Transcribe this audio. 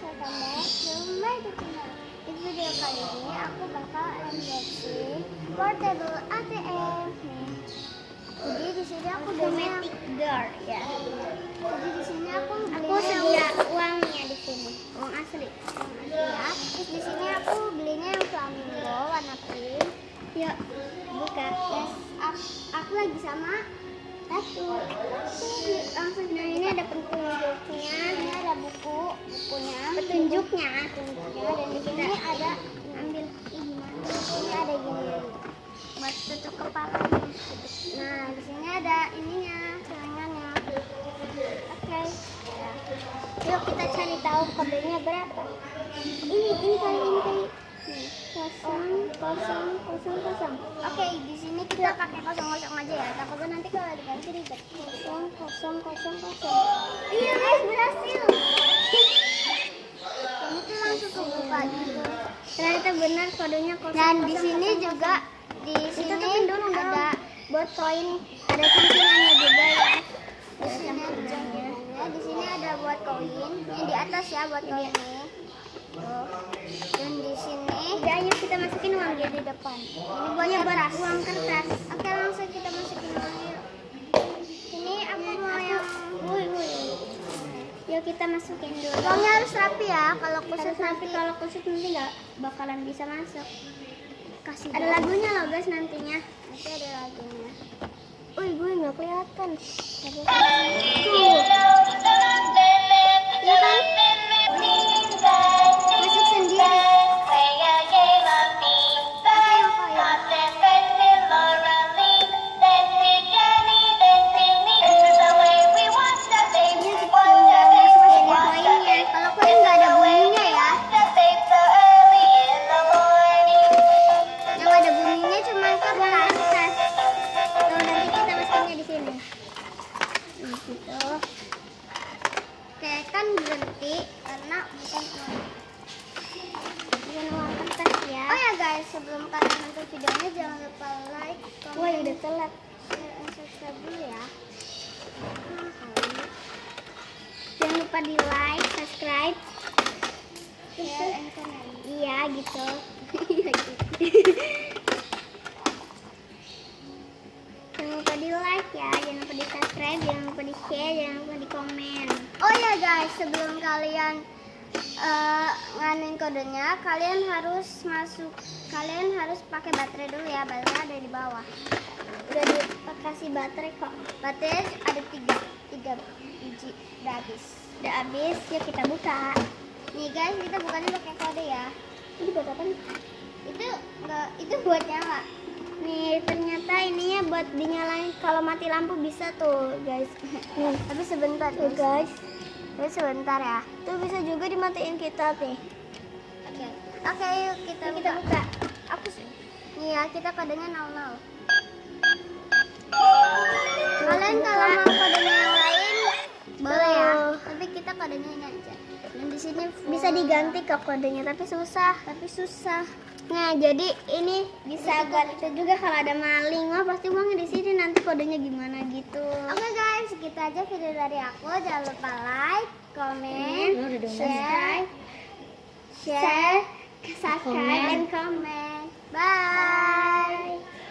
welcome back to my channel. Di video kali ini aku bakal unboxing portable ATM nih. Jadi di sini aku automatic door ya. Jadi di sini aku sedia uangnya di sini, uang asli ya. Terus di sini aku belinya yang flamingo warna pink. Yuk buka. Yes, aku lagi sama satu. Langsung ini ada petunjuknya, ini ada bukunya, petunjuknya, dan di sini ada ambil gimana? Ini ada gini buat tutup kepalanya. Nah di sini ada ininya, celengannya. Oke. Yuk kita cari tahu kodenya berapa. Ini kali. Kosong. Oke, di sini kita pakai 00 aja ya. Takutnya nanti kalau diganti ribet. 0. Iya guys, berhasil. Ini tuh langsung kebuka gitu. Ternyata benar kodenya 0. Dan di sini juga ada buat koin, ada cicilannya juga ya. Di sini ada buat koin. Yang di atas ya buat koin ini. Dan di sini ayo kita masukin uang dia di depan. Ini buat uang kertas. Oke, langsung kita masukin uang yuk. Ini aku mau yang yuk kita masukin dulu. Uangnya harus rapi ya. Kalau kusut nanti nggak bakalan bisa masuk. Kasih ada lagunya loh guys nantinya. Nanti ada lagunya. Gue nggak kelihatan. Tuh. Ya kan? Masuk sendiri. Kalau koin nggak ada bunyinya ya. Yang ada bunyinya cuma kertas. Tuh nanti kita masukinnya di sini. Gitu. Oke, kan berhenti karena bukan uang kertas ya. Oh ya guys, sebelum kalian nonton videonya jangan lupa like, comment. Wah, udah telat. Share dan subscribe dulu ya. Jangan lupa di like, subscribe, share and comment. Iya gitu. Jangan lupa di like ya, jangan lupa di subscribe, jangan lupa di share, jangan lupa di komen. Oh ya guys, sebelum kalian nganin kodenya, kalian harus pakai baterai dulu ya. Baterai ada di bawah. Udah dikasih baterai kok. Baterai ada 3 biji. Udah habis. Yuk kita buka. Nih guys, kita bukanya pakai kode ya. Ini buat apa nih? Itu buat nyala. Nih ternyata ininya buat dinyalain kalau mati lampu bisa tuh guys. Tapi sebentar tuh guys. Tapi sebentar ya. Tuh bisa juga dimatiin kita nih. Oke, yuk kita buka. Aku sih. Nih ya, kita kodenya 00. Kalian kalau mau kodenya yang lain boleh ya. Tapi kita kodenya ini aja. Dan di sini bisa diganti ke kodenya, tapi susah. Nah, jadi ini bisa buat itu juga kalau ada maling. Wah, pasti uangnya di sini, nanti kodenya gimana gitu. Oke guys, segitu aja video dari aku. Jangan lupa like, comment, share, subscribe, and comment. Bye.